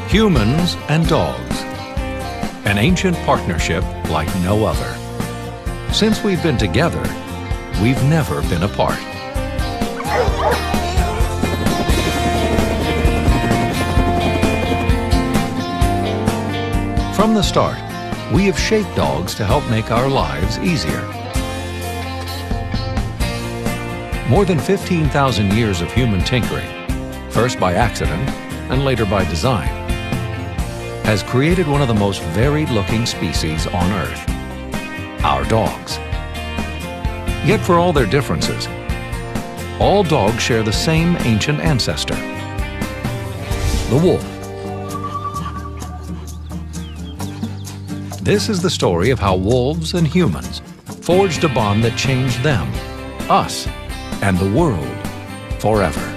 Humans and dogs. An ancient partnership like no other. Since we've been together, we've never been apart. From the start, we have shaped dogs to help make our lives easier. More than 15,000 years of human tinkering, first by accident and later by design, has created one of the most varied-looking species on Earth, our dogs. Yet for all their differences, all dogs share the same ancient ancestor, the wolf. This is the story of how wolves and humans forged a bond that changed them, us, and the world forever.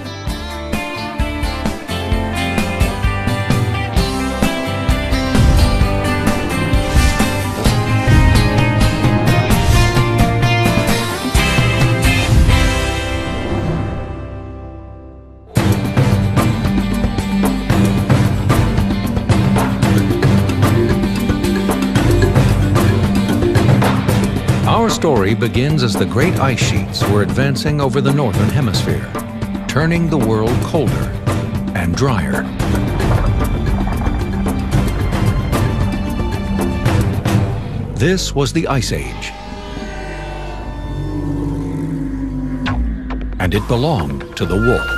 Our story begins as the great ice sheets were advancing over the northern hemisphere, turning the world colder and drier. This was the Ice Age, and it belonged to the wolf.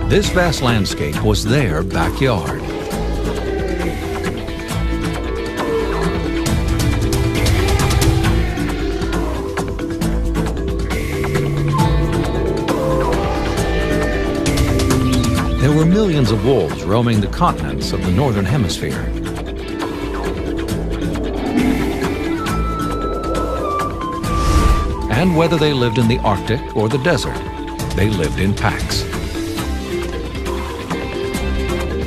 This vast landscape was their backyard. There were millions of wolves roaming the continents of the northern hemisphere. And whether they lived in the Arctic or the desert, they lived in packs.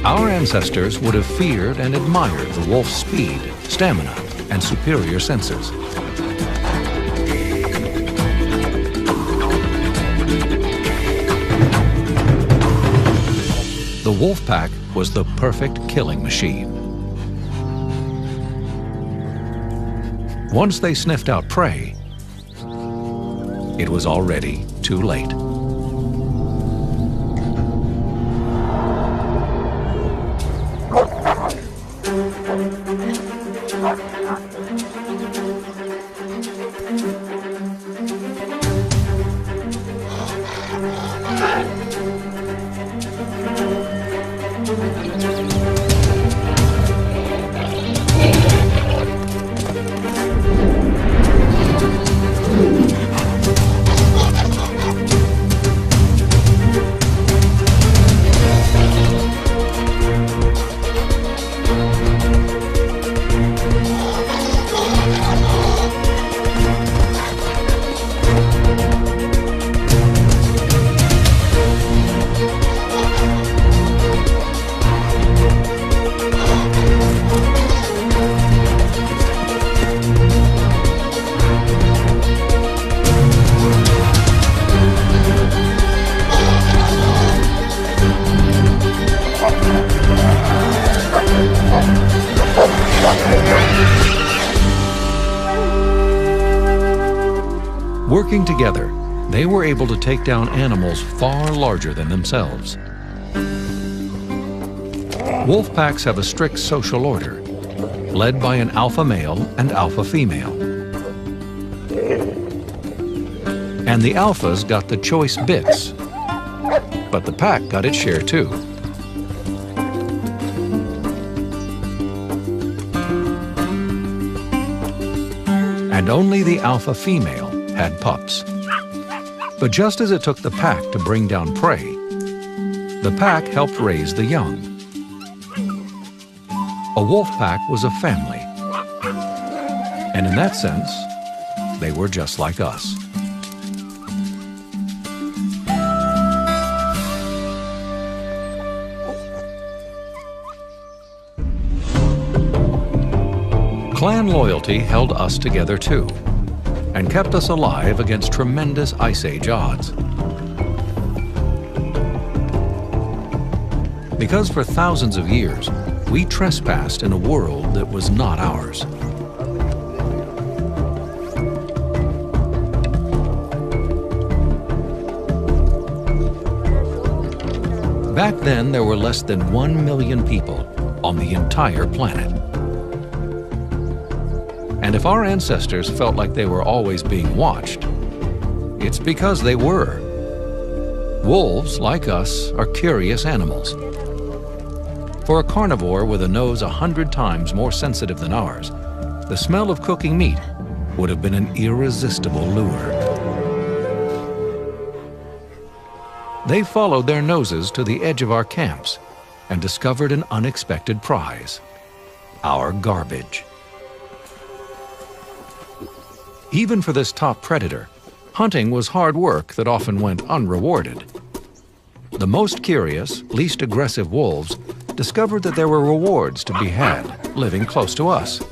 Our ancestors would have feared and admired the wolf's speed, stamina, and superior senses. The wolf pack was the perfect killing machine. Once they sniffed out prey, it was already too late. Working together, they were able to take down animals far larger than themselves. Wolf packs have a strict social order, led by an alpha male and alpha female. And the alphas got the choice bits, but the pack got its share too. And only the alpha female had pups. But just as it took the pack to bring down prey, the pack helped raise the young. A wolf pack was a family. And in that sense, they were just like us. Clan loyalty held us together too, and kept us alive against tremendous Ice Age odds. Because for thousands of years, we trespassed in a world that was not ours. Back then, there were less than 1 million people on the entire planet. And if our ancestors felt like they were always being watched, it's because they were. Wolves, like us, are curious animals. For a carnivore with a nose 100 times more sensitive than ours, the smell of cooking meat would have been an irresistible lure. They followed their noses to the edge of our camps and discovered an unexpected prize: our garbage. Even for this top predator, hunting was hard work that often went unrewarded. The most curious, least aggressive wolves discovered that there were rewards to be had living close to us.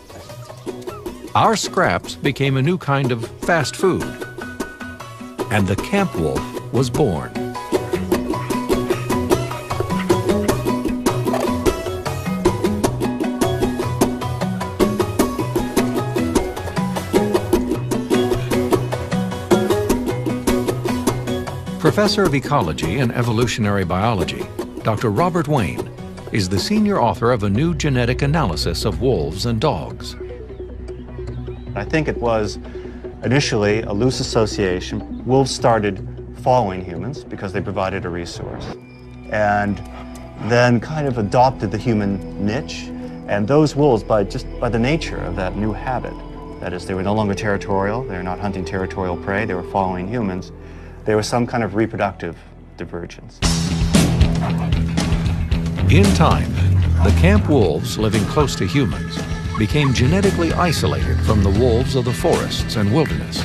Our scraps became a new kind of fast food, and the camp wolf was born. Professor of Ecology and Evolutionary Biology, Dr. Robert Wayne, is the senior author of a new genetic analysis of wolves and dogs. I think it was initially a loose association. Wolves started following humans because they provided a resource, and then kind of adopted the human niche. And those wolves, by the nature of that new habit, that is, they were no longer territorial, they were not hunting territorial prey, they were following humans, there was some kind of reproductive divergence. In time, the camp wolves living close to humans became genetically isolated from the wolves of the forests and wilderness.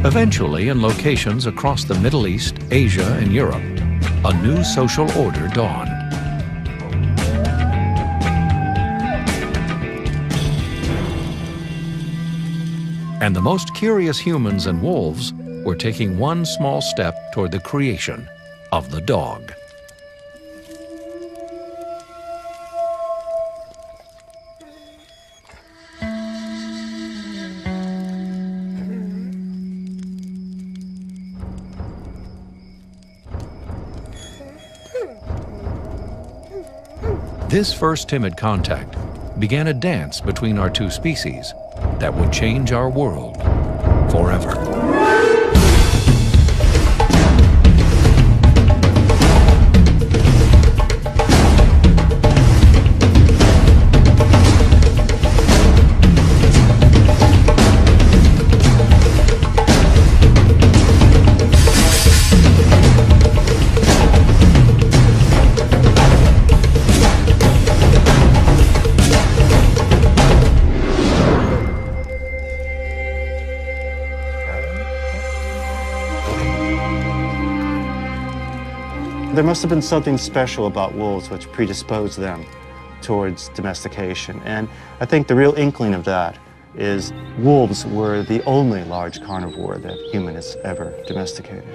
Eventually, in locations across the Middle East, Asia, and Europe, a new social order dawned. And the most curious humans and wolves were taking one small step toward the creation of the dog. This first timid contact began a dance between our two species that would change our world forever. There must have been something special about wolves which predisposed them towards domestication. And I think the real inkling of that is wolves were the only large carnivore that human has ever domesticated.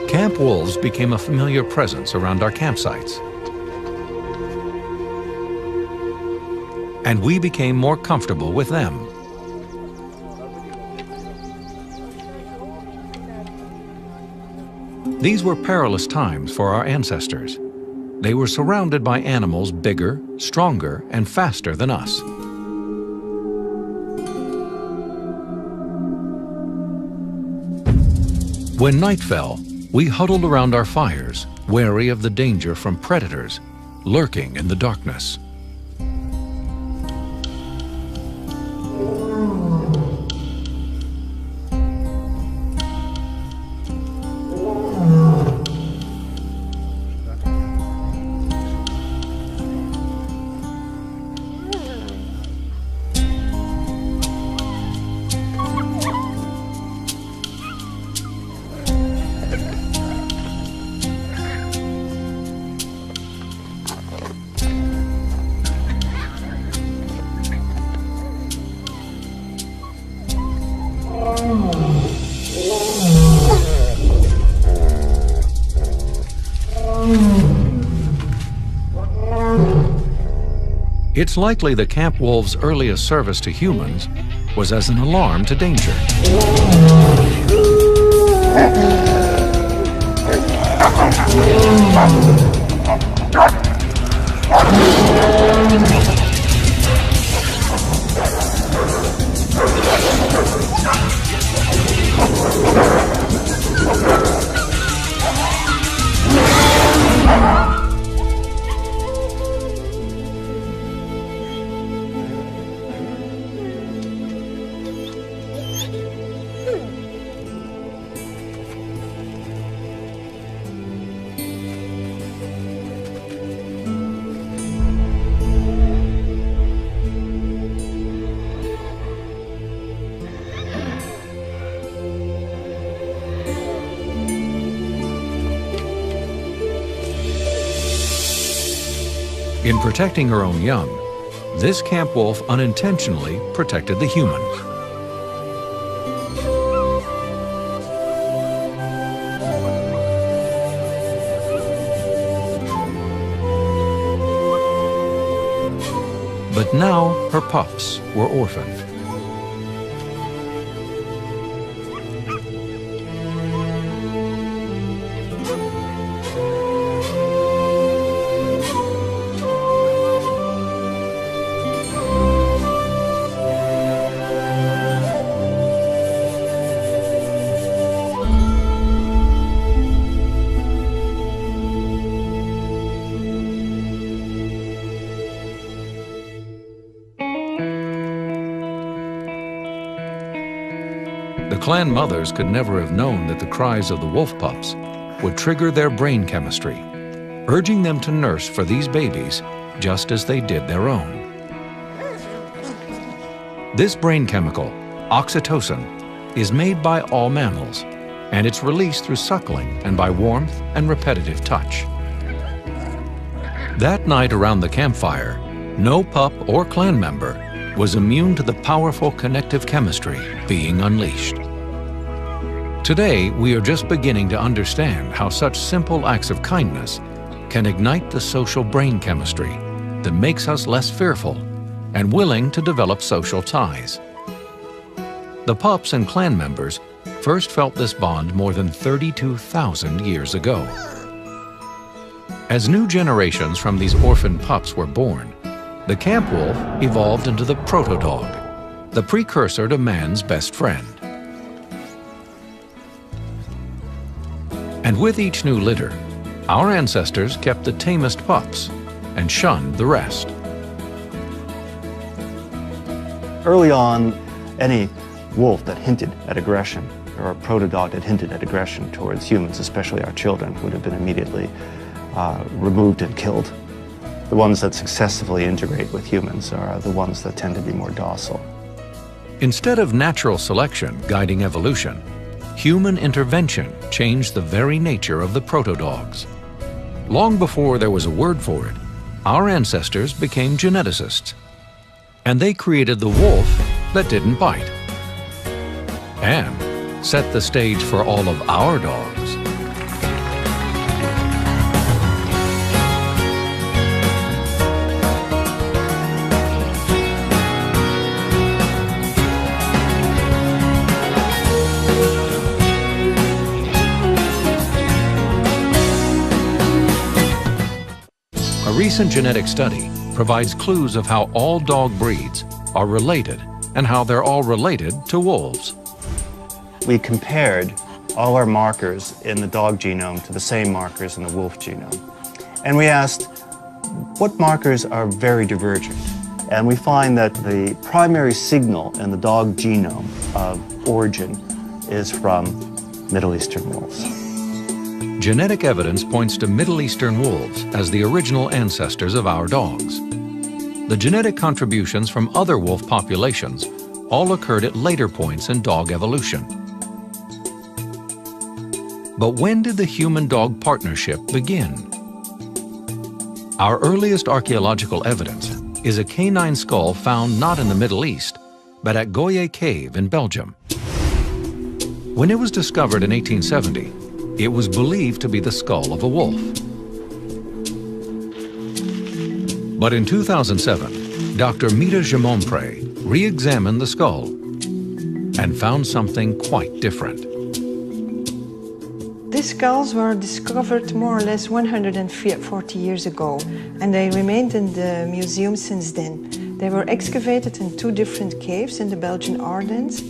Camp wolves became a familiar presence around our campsites. And we became more comfortable with them. These were perilous times for our ancestors. They were surrounded by animals bigger, stronger, and faster than us. When night fell, we huddled around our fires, wary of the danger from predators lurking in the darkness. It's likely the camp wolf's earliest service to humans was as an alarm to danger. In protecting her own young, this camp wolf unintentionally protected the humans. But now her pups were orphaned. The clan mothers could never have known that the cries of the wolf pups would trigger their brain chemistry, urging them to nurse for these babies just as they did their own. This brain chemical, oxytocin, is made by all mammals, and it's released through suckling and by warmth and repetitive touch. That night around the campfire, no pup or clan member was immune to the powerful connective chemistry being unleashed. Today, we are just beginning to understand how such simple acts of kindness can ignite the social brain chemistry that makes us less fearful and willing to develop social ties. The pups and clan members first felt this bond more than 32,000 years ago. As new generations from these orphaned pups were born, the camp wolf evolved into the proto-dog, the precursor to man's best friend. And with each new litter, our ancestors kept the tamest pups and shunned the rest. Early on, any wolf that hinted at aggression, or a proto-dog that hinted at aggression towards humans, especially our children, would have been immediately removed and killed. The ones that successfully integrate with humans are the ones that tend to be more docile. Instead of natural selection guiding evolution, human intervention changed the very nature of the proto-dogs. Long before there was a word for it, our ancestors became geneticists, and they created the wolf that didn't bite, and set the stage for all of our dogs. A recent genetic study provides clues of how all dog breeds are related and how they're all related to wolves. We compared all our markers in the dog genome to the same markers in the wolf genome. And we asked, what markers are very divergent? And we find that the primary signal in the dog genome of origin is from Middle Eastern wolves. Genetic evidence points to Middle Eastern wolves as the original ancestors of our dogs. The genetic contributions from other wolf populations all occurred at later points in dog evolution. But when did the human-dog partnership begin? Our earliest archaeological evidence is a canine skull found not in the Middle East, but at Goyer Cave in Belgium. When it was discovered in 1870, it was believed to be the skull of a wolf. But in 2007, Dr. Mita Gimonprez re-examined the skull and found something quite different. These skulls were discovered more or less 140 years ago, and they remained in the museum since then. They were excavated in 2 different caves in the Belgian Ardennes.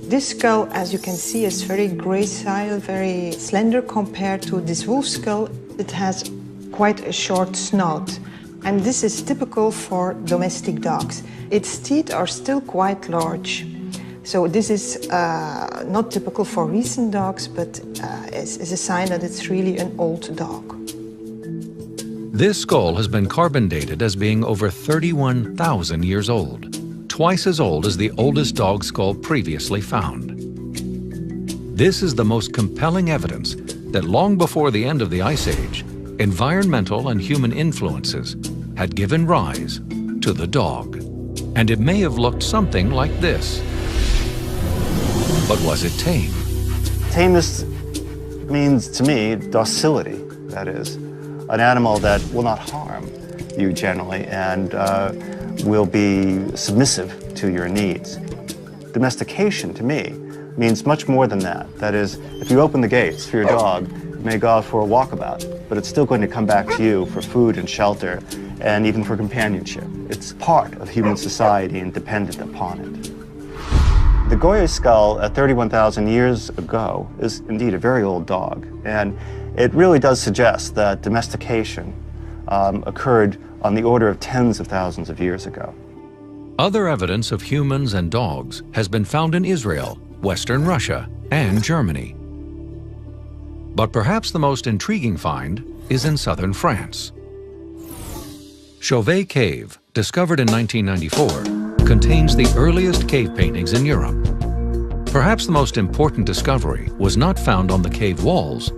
This skull, as you can see, is very gracile, very slender compared to this wolf skull. It has quite a short snout, and this is typical for domestic dogs. Its teeth are still quite large. So this is not typical for recent dogs, but is a sign that it's really an old dog. This skull has been carbon dated as being over 31,000 years old, twice as old as the oldest dog skull previously found. This is the most compelling evidence that long before the end of the Ice Age, environmental and human influences had given rise to the dog. And it may have looked something like this. But was it tame? Tameness means, to me, docility. That is, an animal that will not harm you generally and will be submissive to your needs. Domestication, to me, means much more than that. That is, if you open the gates for your dog, it may go out for a walkabout, but it's still going to come back to you for food and shelter and even for companionship. It's part of human society and dependent upon it. The Goya skull at 31,000 years ago is indeed a very old dog, and it really does suggest that domestication occurred on the order of tens of thousands of years ago. Other evidence of humans and dogs has been found in Israel, Western Russia, and Germany. But perhaps the most intriguing find is in southern France. Chauvet Cave, discovered in 1994, contains the earliest cave paintings in Europe. Perhaps the most important discovery was not found on the cave walls,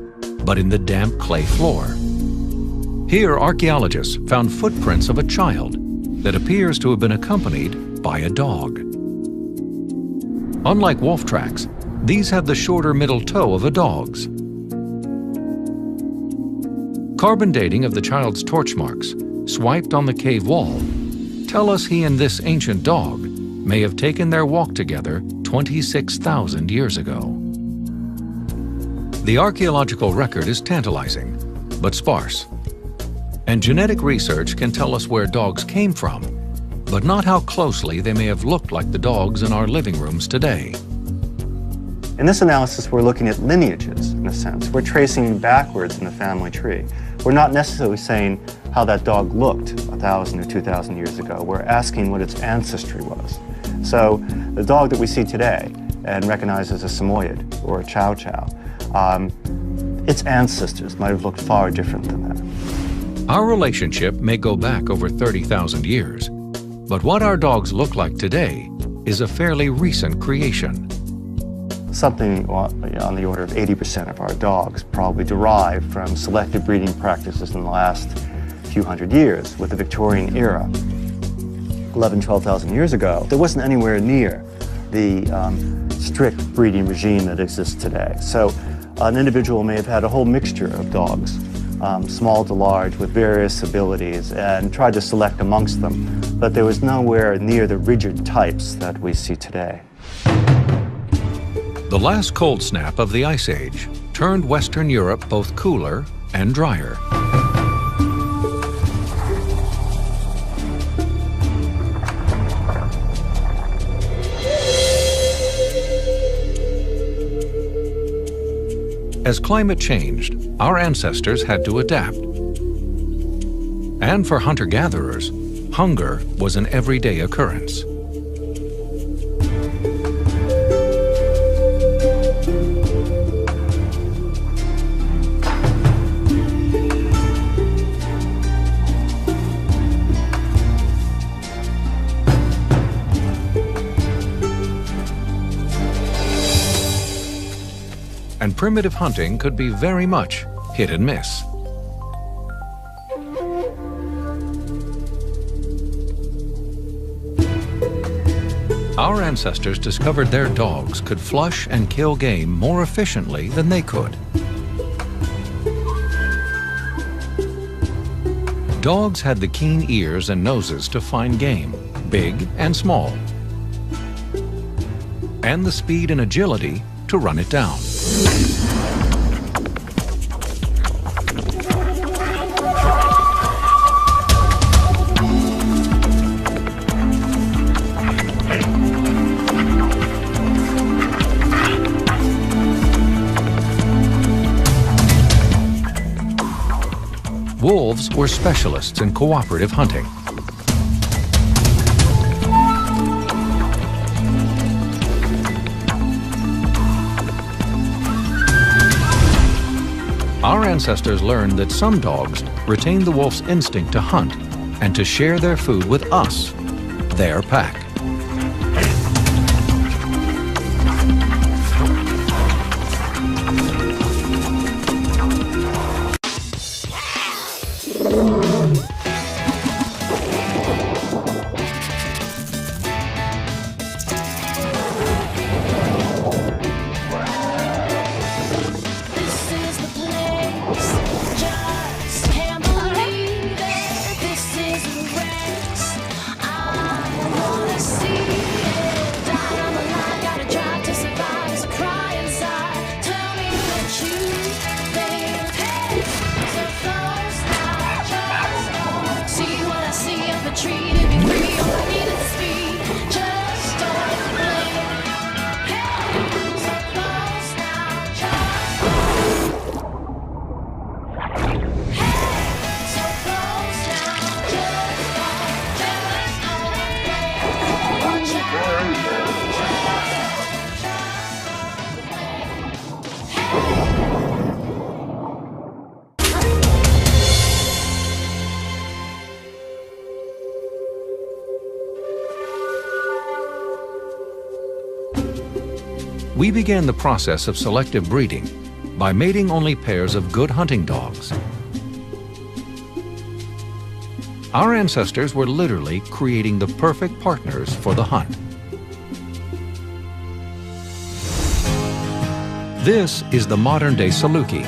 but in the damp clay floor. Here, archaeologists found footprints of a child that appears to have been accompanied by a dog. Unlike wolf tracks, these have the shorter middle toe of a dog's. Carbon dating of the child's torch marks, swiped on the cave wall, tell us he and this ancient dog may have taken their walk together 26,000 years ago. The archaeological record is tantalizing, but sparse. And genetic research can tell us where dogs came from, but not how closely they may have looked like the dogs in our living rooms today. In this analysis, we're looking at lineages, in a sense. We're tracing backwards in the family tree. We're not necessarily saying how that dog looked 1,000 or 2,000 years ago. We're asking what its ancestry was. So the dog that we see today and recognize as a Samoyed or a Chow Chow, its ancestors might have looked far different than that. Our relationship may go back over 30,000 years, but what our dogs look like today is a fairly recent creation. Something on the order of 80% of our dogs probably derived from selective breeding practices in the last few hundred years. With the Victorian era, 12,000 years ago, there wasn't anywhere near the strict breeding regime that exists today. So an individual may have had a whole mixture of dogs, small to large, with various abilities, and tried to select amongst them, but there was nowhere near the rigid types that we see today. The last cold snap of the Ice Age turned Western Europe both cooler and drier. As climate changed, our ancestors had to adapt. And for hunter-gatherers, hunger was an everyday occurrence. And primitive hunting could be very much hit and miss. Our ancestors discovered their dogs could flush and kill game more efficiently than they could. Dogs had the keen ears and noses to find game, big and small, and the speed and agility to run it down. Wolves were specialists in cooperative hunting. Our ancestors learned that some dogs retain the wolf's instinct to hunt and to share their food with us, their pack. We began the process of selective breeding by mating only pairs of good hunting dogs. Our ancestors were literally creating the perfect partners for the hunt. This is the modern-day Saluki.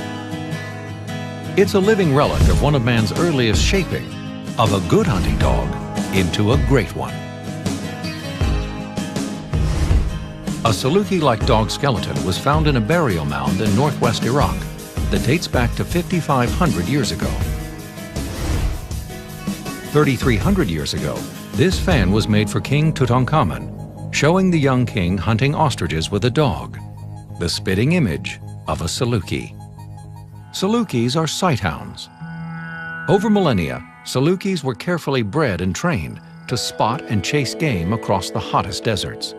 It's a living relic of one of man's earliest shaping of a good hunting dog into a great one. A Saluki-like dog skeleton was found in a burial mound in northwest Iraq that dates back to 5,500 years ago. 3,300 years ago, this fan was made for King Tutankhamun, showing the young king hunting ostriches with a dog, the spitting image of a Saluki. Salukis are sighthounds. Over millennia, Salukis were carefully bred and trained to spot and chase game across the hottest deserts.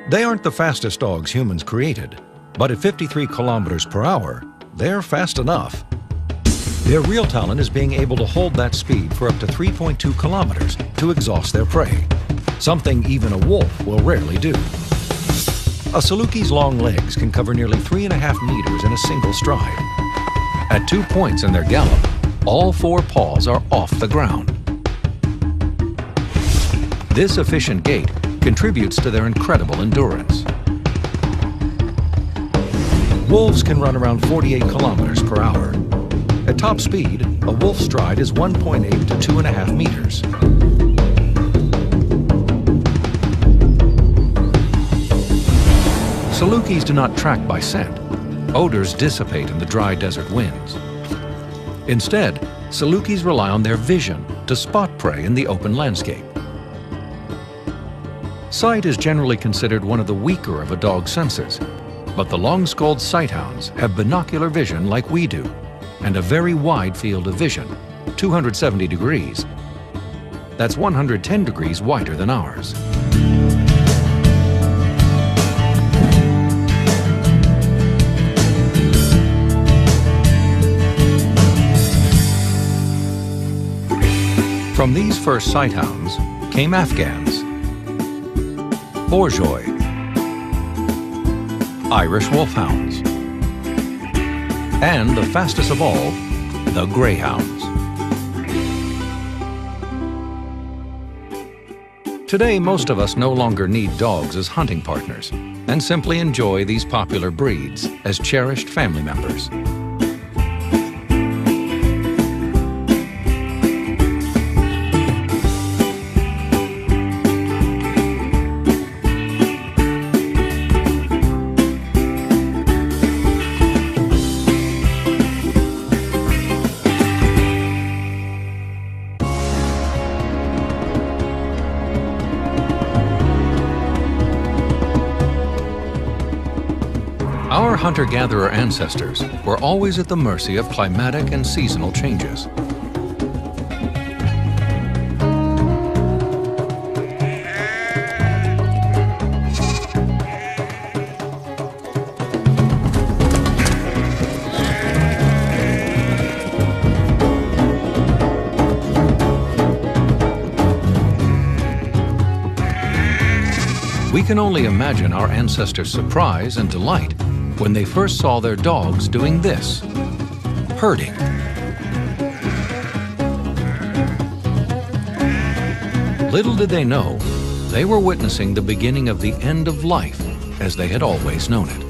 They aren't the fastest dogs humans created, but at 53 kilometers per hour, they're fast enough. Their real talent is being able to hold that speed for up to 3.2 kilometers to exhaust their prey, something even a wolf will rarely do. A Saluki's long legs can cover nearly 3.5 meters in a single stride. At 2 points in their gallop, all 4 paws are off the ground. This efficient gait contributes to their incredible endurance. Wolves can run around 48 kilometers per hour. At top speed, a wolf's stride is 1.8 to 2.5 meters. Salukis do not track by scent. Odors dissipate in the dry desert winds. Instead, Salukis rely on their vision to spot prey in the open landscape. Sight is generally considered one of the weaker of a dog's senses, but the long-skulled sighthounds have binocular vision like we do, and a very wide field of vision, 270 degrees. That's 110 degrees wider than ours. From these first sighthounds came Afghans, Borzoi, Irish wolfhounds, and the fastest of all, the greyhounds. Today, most of us no longer need dogs as hunting partners and simply enjoy these popular breeds as cherished family members. Our hunter-gatherer ancestors were always at the mercy of climatic and seasonal changes. We can only imagine our ancestors' surprise and delight when they first saw their dogs doing this, herding. Little did they know, they were witnessing the beginning of the end of life as they had always known it.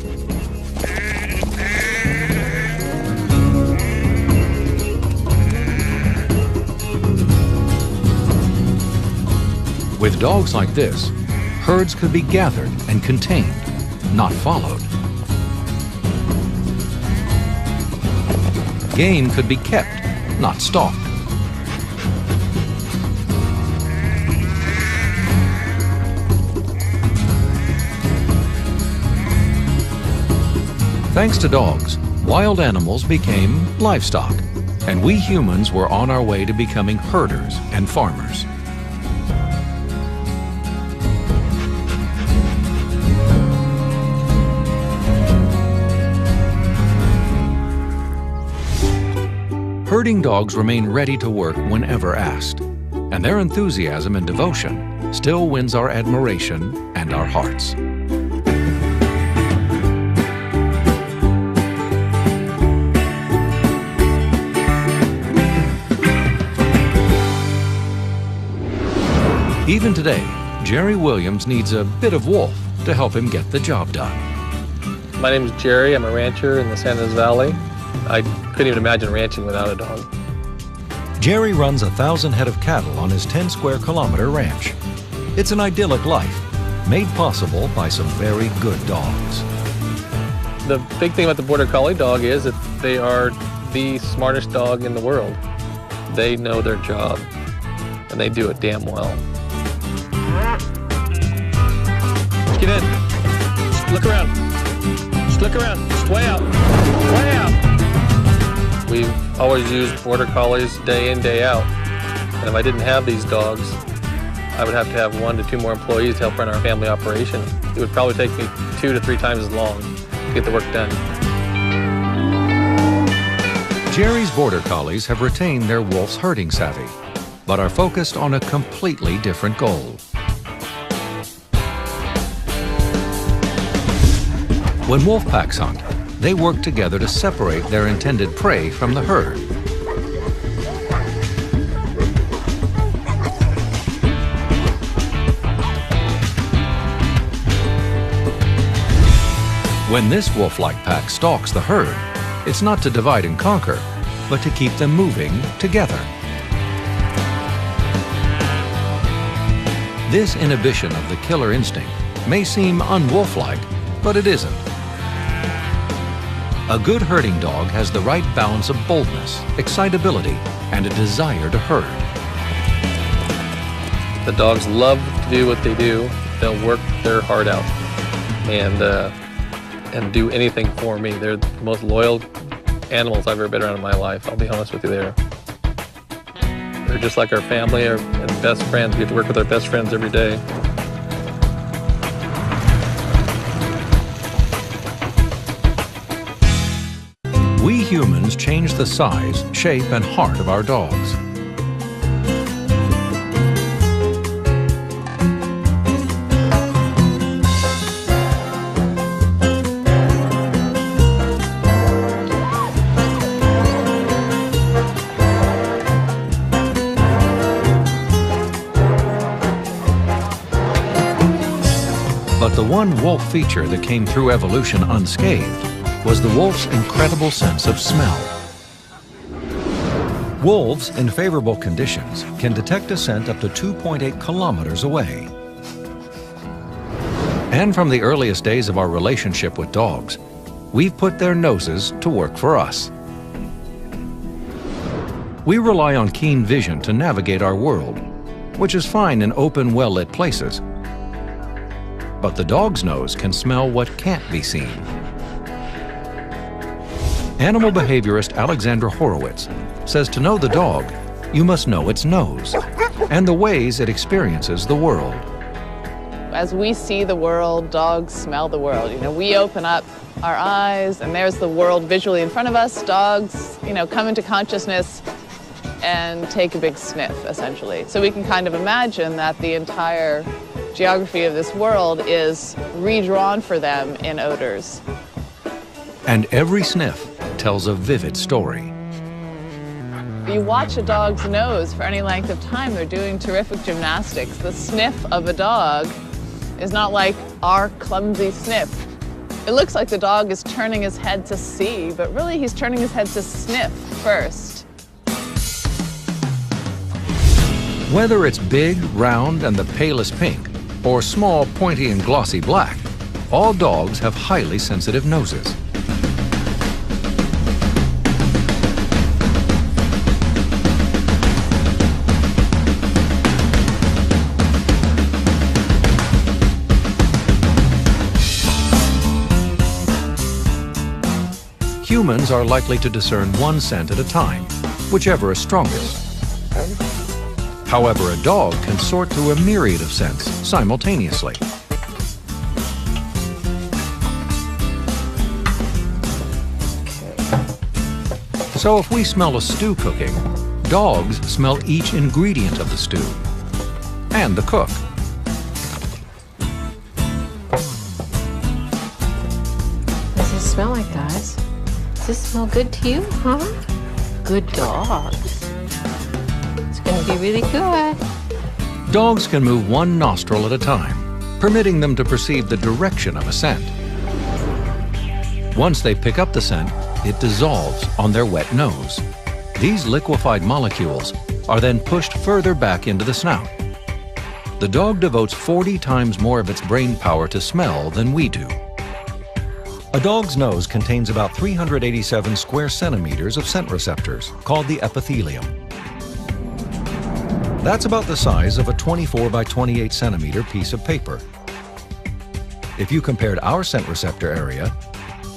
With dogs like this, herds could be gathered and contained, not followed. Game could be kept, not stalked. Thanks to dogs, wild animals became livestock, and we humans were on our way to becoming herders and farmers. Herding dogs remain ready to work whenever asked, and their enthusiasm and devotion still wins our admiration and our hearts. Even today, Jerry Williams needs a bit of wolf to help him get the job done. My name is Jerry. I'm a rancher in the San Ynez Valley. I couldn't even imagine ranching without a dog. Jerry runs 1,000 head of cattle on his 10-square-kilometer ranch. It's an idyllic life, made possible by some very good dogs. The big thing about the Border Collie dog is that they are the smartest dog in the world. They know their job, and they do it damn well. Let's get in. Just look around. Just look around. Just way out. Way out. We've always used Border Collies day in, day out. And if I didn't have these dogs, I would have to have 1 to 2 more employees to help run our family operation. It would probably take me 2 to 3 times as long to get the work done. Jerry's Border Collies have retained their wolf's herding savvy, but are focused on a completely different goal. When wolf packs hunt, they work together to separate their intended prey from the herd. When this wolf-like pack stalks the herd, it's not to divide and conquer, but to keep them moving together. This inhibition of the killer instinct may seem unwolf-like, but it isn't. A good herding dog has the right balance of boldness, excitability, and a desire to herd. The dogs love to do what they do. They'll work their heart out and do anything for me. They're the most loyal animals I've ever been around in my life. I'll be honest with you there. They're just like our family and best friends. We get to work with our best friends every day. We humans change the size, shape, and heart of our dogs. the one wolf feature that came through evolution unscathed was the wolf's incredible sense of smell. Wolves, in favorable conditions, can detect a scent up to 2.8 kilometers away. And from the earliest days of our relationship with dogs, we've put their noses to work for us. We rely on keen vision to navigate our world, which is fine in open, well-lit places. But the dog's nose can smell what can't be seen. Animal behaviorist Alexandra Horowitz says to know the dog, you must know its nose and the ways it experiences the world. As we see the world, dogs smell the world. You know, we open up our eyes and there's the world visually in front of us. Dogs, come into consciousness and take a big sniff, essentially. So we can kind of imagine that the entire geography of this world is redrawn for them in odors. And every sniff tells a vivid story. You watch a dog's nose for any length of time, they're doing terrific gymnastics. The sniff of a dog is not like our clumsy sniff. It looks like the dog is turning his head to see, but really he's turning his head to sniff first. Whether it's big, round, and the palest pink, or small, pointy, and glossy black, all dogs have highly sensitive noses. Humans are likely to discern one scent at a time, whichever is strongest. However, a dog can sort through a myriad of scents simultaneously. So if we smell a stew cooking, dogs smell each ingredient of the stew and the cook. What does this smell like, guys? Does this smell good to you, huh? Good dogs. It's gonna be really good. Dogs can move one nostril at a time, permitting them to perceive the direction of a scent. Once they pick up the scent, it dissolves on their wet nose. These liquefied molecules are then pushed further back into the snout. The dog devotes 40 times more of its brain power to smell than we do. A dog's nose contains about 387 square centimeters of scent receptors, called the epithelium. That's about the size of a 24 by 28 centimeter piece of paper. If you compared our scent receptor area,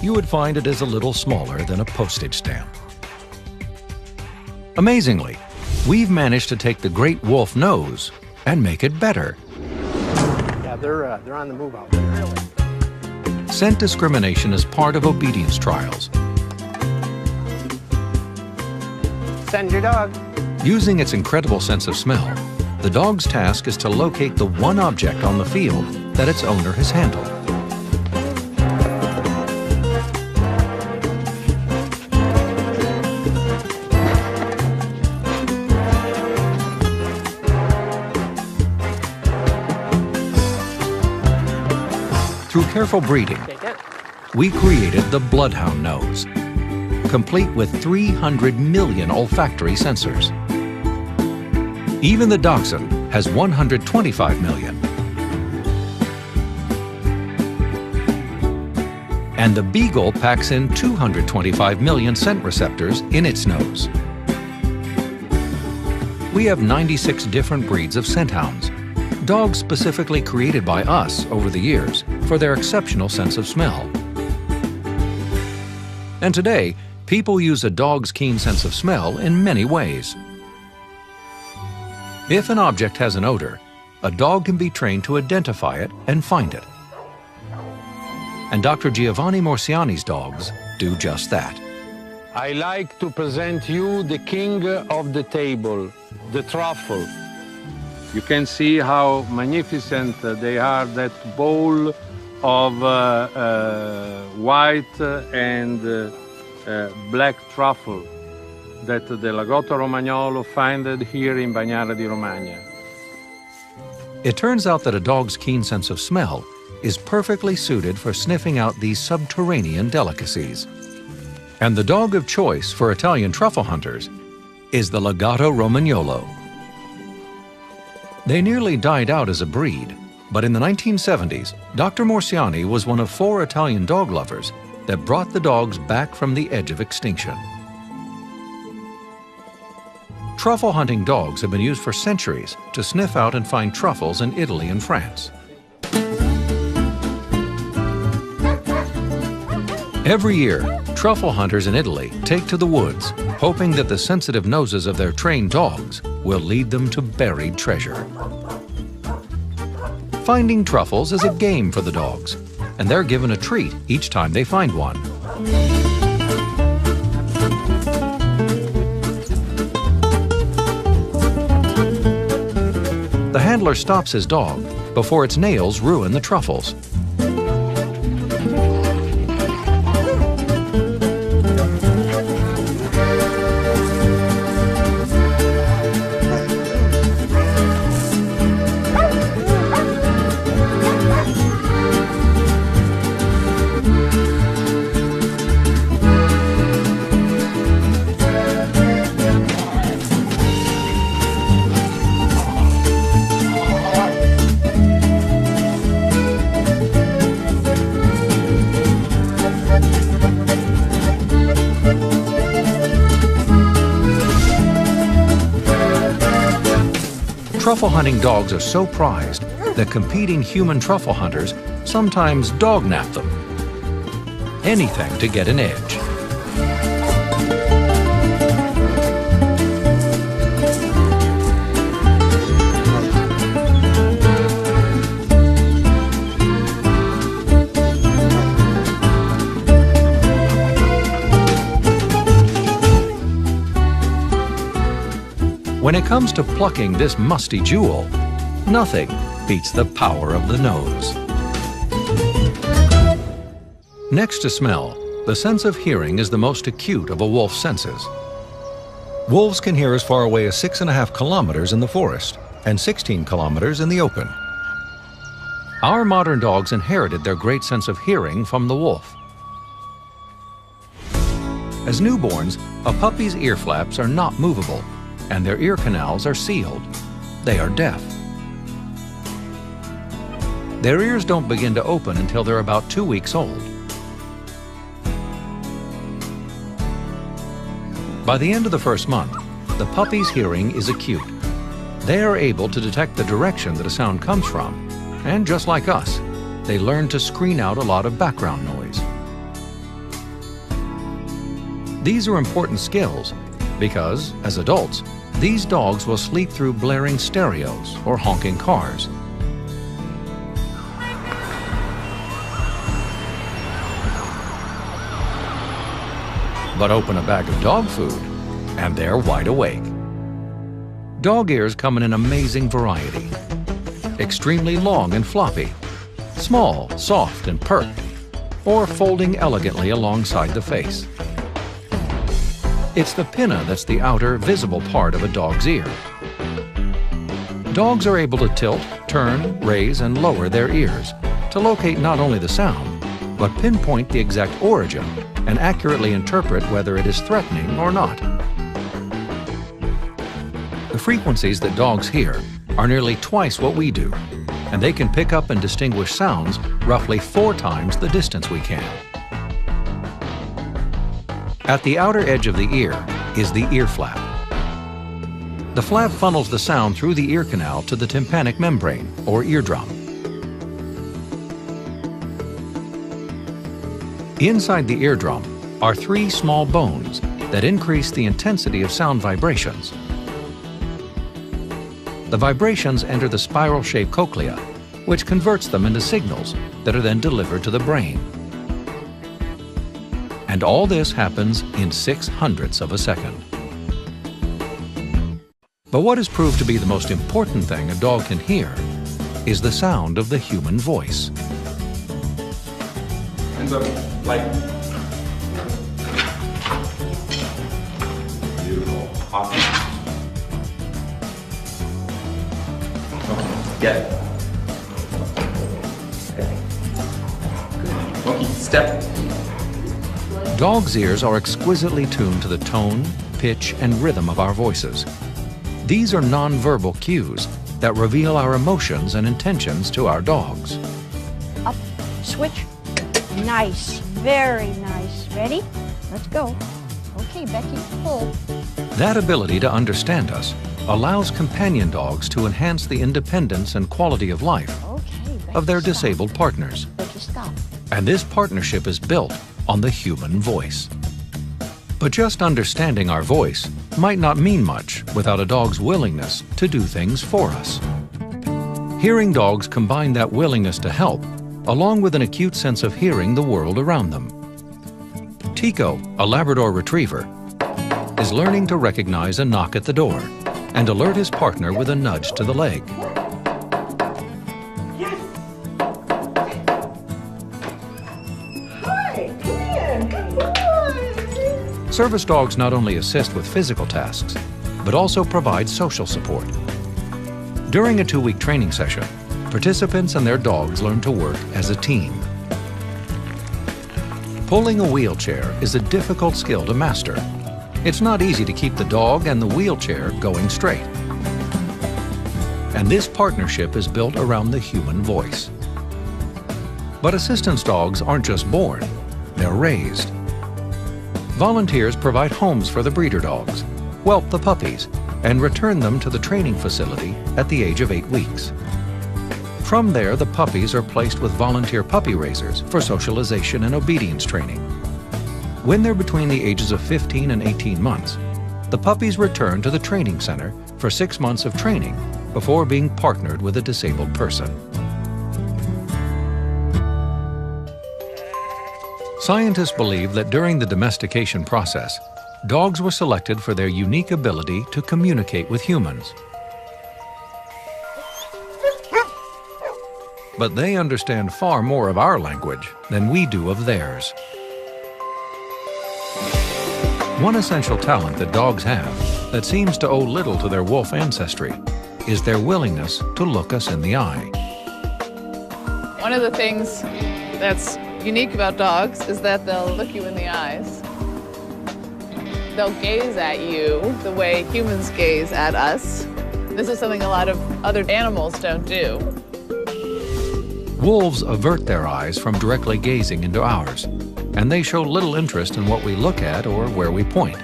you would find it is a little smaller than a postage stamp. Amazingly, we've managed to take the great wolf nose and make it better. Yeah, they're on the move out there. Scent discrimination is part of obedience trials. Send your dog. Using its incredible sense of smell, the dog's task is to locate the one object on the field that its owner has handled. Through careful breeding, we created the bloodhound nose, complete with 300 million olfactory sensors. Even the dachshund has 125 million. And the beagle packs in 225 million scent receptors in its nose. We have 96 different breeds of scent hounds, dogs specifically created by us over the years for their exceptional sense of smell. And today, people use a dog's keen sense of smell in many ways. If an object has an odor, a dog can be trained to identify it and find it. And Dr. Giovanni Morsiani's dogs do just that. I like to present you the king of the table, the truffle. You can see how magnificent they are, that bowl of white and black truffle that the Lagotto Romagnolo found here in Bagnara di Romagna. It turns out that a dog's keen sense of smell is perfectly suited for sniffing out these subterranean delicacies. And the dog of choice for Italian truffle hunters is the Lagotto Romagnolo. They nearly died out as a breed, but in the 1970s, Dr. Morsiani was one of 4 Italian dog lovers that brought the dogs back from the edge of extinction. Truffle hunting dogs have been used for centuries to sniff out and find truffles in Italy and France. Every year, truffle hunters in Italy take to the woods, hoping that the sensitive noses of their trained dogs will lead them to buried treasure. Finding truffles is a game for the dogs, and they're given a treat each time they find one. The handler stops his dog before its nails ruin the truffles. Truffle hunting dogs are so prized that competing human truffle hunters sometimes dog-nap them. Anything to get an edge. When it comes to plucking this musty jewel, nothing beats the power of the nose. Next to smell, the sense of hearing is the most acute of a wolf's senses. Wolves can hear as far away as 6.5 kilometers in the forest and 16 kilometers in the open. Our modern dogs inherited their great sense of hearing from the wolf. As newborns, a puppy's ear flaps are not movable, and their ear canals are sealed. They are deaf. Their ears don't begin to open until they're about 2 weeks old. By the end of the first month, the puppy's hearing is acute. They are able to detect the direction that a sound comes from, and just like us, they learn to screen out a lot of background noise. These are important skills because, as adults, these dogs will sleep through blaring stereos or honking cars. But open a bag of dog food, and they're wide awake. Dog ears come in an amazing variety. Extremely long and floppy, small, soft, and perked, or folding elegantly alongside the face. It's the pinna that's the outer, visible part of a dog's ear. Dogs are able to tilt, turn, raise, and lower their ears to locate not only the sound, but pinpoint the exact origin and accurately interpret whether it is threatening or not. The frequencies that dogs hear are nearly twice what we do, and they can pick up and distinguish sounds roughly 4 times the distance we can. At the outer edge of the ear is the ear flap. The flap funnels the sound through the ear canal to the tympanic membrane, or eardrum. Inside the eardrum are 3 small bones that increase the intensity of sound vibrations. The vibrations enter the spiral-shaped cochlea, which converts them into signals that are then delivered to the brain. And all this happens in 0.06 of a second. But what has proved to be the most important thing a dog can hear is the sound of the human voice. Hands up, light. Beautiful, awesome. Okay, get it. Okay. Step. Dogs' ears are exquisitely tuned to the tone, pitch, and rhythm of our voices. These are nonverbal cues that reveal our emotions and intentions to our dogs. Up, switch. Nice, very nice. Ready? Let's go. Okay, Becky, pull. That ability to understand us allows companion dogs to enhance the independence and quality of life Okay, Becky, of their stop. disabled partners. Becky, stop. And this partnership is built on the human voice. But just understanding our voice might not mean much without a dog's willingness to do things for us. Hearing dogs combine that willingness to help along with an acute sense of hearing the world around them. Tico, a Labrador Retriever, is learning to recognize a knock at the door and alert his partner with a nudge to the leg. Service dogs not only assist with physical tasks, but also provide social support. During a 2-week training session, participants and their dogs learn to work as a team. Pulling a wheelchair is a difficult skill to master. It's not easy to keep the dog and the wheelchair going straight. And this partnership is built around the human voice. But assistance dogs aren't just born, they're raised. Volunteers provide homes for the breeder dogs, whelp the puppies, and return them to the training facility at the age of 8 weeks. From there, the puppies are placed with volunteer puppy raisers for socialization and obedience training. When they're between the ages of 15 and 18 months, the puppies return to the training center for 6 months of training before being partnered with a disabled person. Scientists believe that during the domestication process, dogs were selected for their unique ability to communicate with humans. But they understand far more of our language than we do of theirs. One essential talent that dogs have that seems to owe little to their wolf ancestry is their willingness to look us in the eye. One of the things that's unique about dogs is that they'll look you in the eyes. They'll gaze at you the way humans gaze at us. This is something a lot of other animals don't do. Wolves avert their eyes from directly gazing into ours, and they show little interest in what we look at or where we point.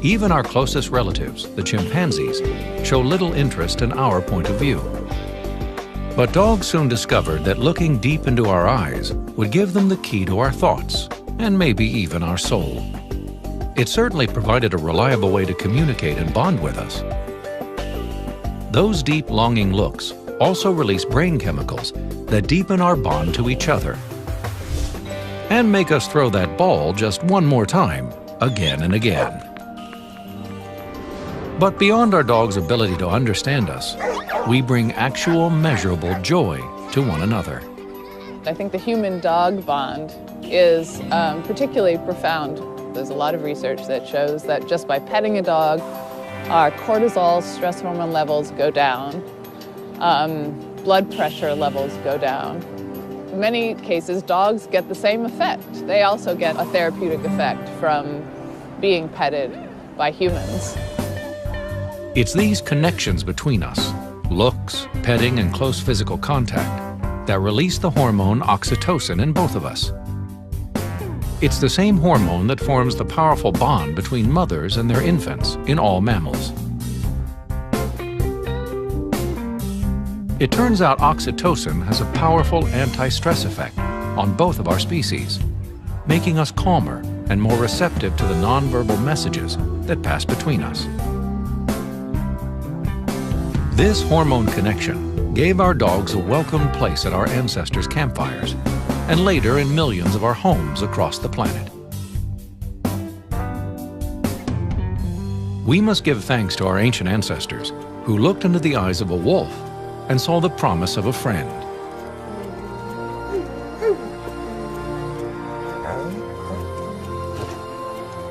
Even our closest relatives, the chimpanzees, show little interest in our point of view. But dogs soon discovered that looking deep into our eyes would give them the key to our thoughts, and maybe even our soul. It certainly provided a reliable way to communicate and bond with us. Those deep, longing looks also release brain chemicals that deepen our bond to each other and make us throw that ball just one more time, again and again. But beyond our dog's ability to understand us, we bring actual measurable joy to one another. I think the human-dog bond is particularly profound. There's a lot of research that shows that just by petting a dog, our cortisol, stress hormone levels go down, blood pressure levels go down. In many cases, dogs get the same effect. They also get a therapeutic effect from being petted by humans. It's these connections between us, looks, petting, and close physical contact, that release the hormone oxytocin in both of us. It's the same hormone that forms the powerful bond between mothers and their infants in all mammals. It turns out oxytocin has a powerful anti-stress effect on both of our species, making us calmer and more receptive to the nonverbal messages that pass between us. This hormone connection gave our dogs a welcomed place at our ancestors' campfires, and later in millions of our homes across the planet. We must give thanks to our ancient ancestors who looked into the eyes of a wolf and saw the promise of a friend.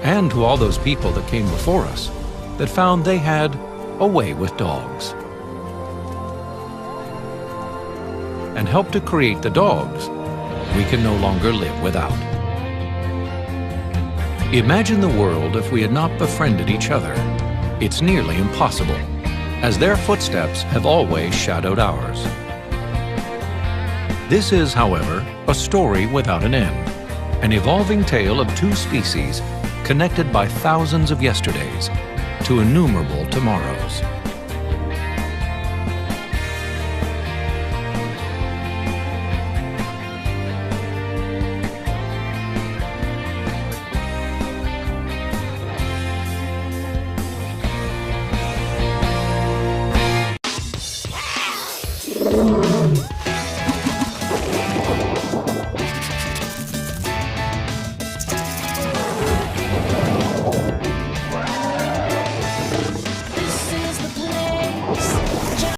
And to all those people that came before us that found they had a way with dogs, and helped to create the dogs we can no longer live without. Imagine the world if we had not befriended each other. It's nearly impossible, as their footsteps have always shadowed ours. This is, however, a story without an end, an evolving tale of two species connected by thousands of yesterdays to innumerable tomorrows.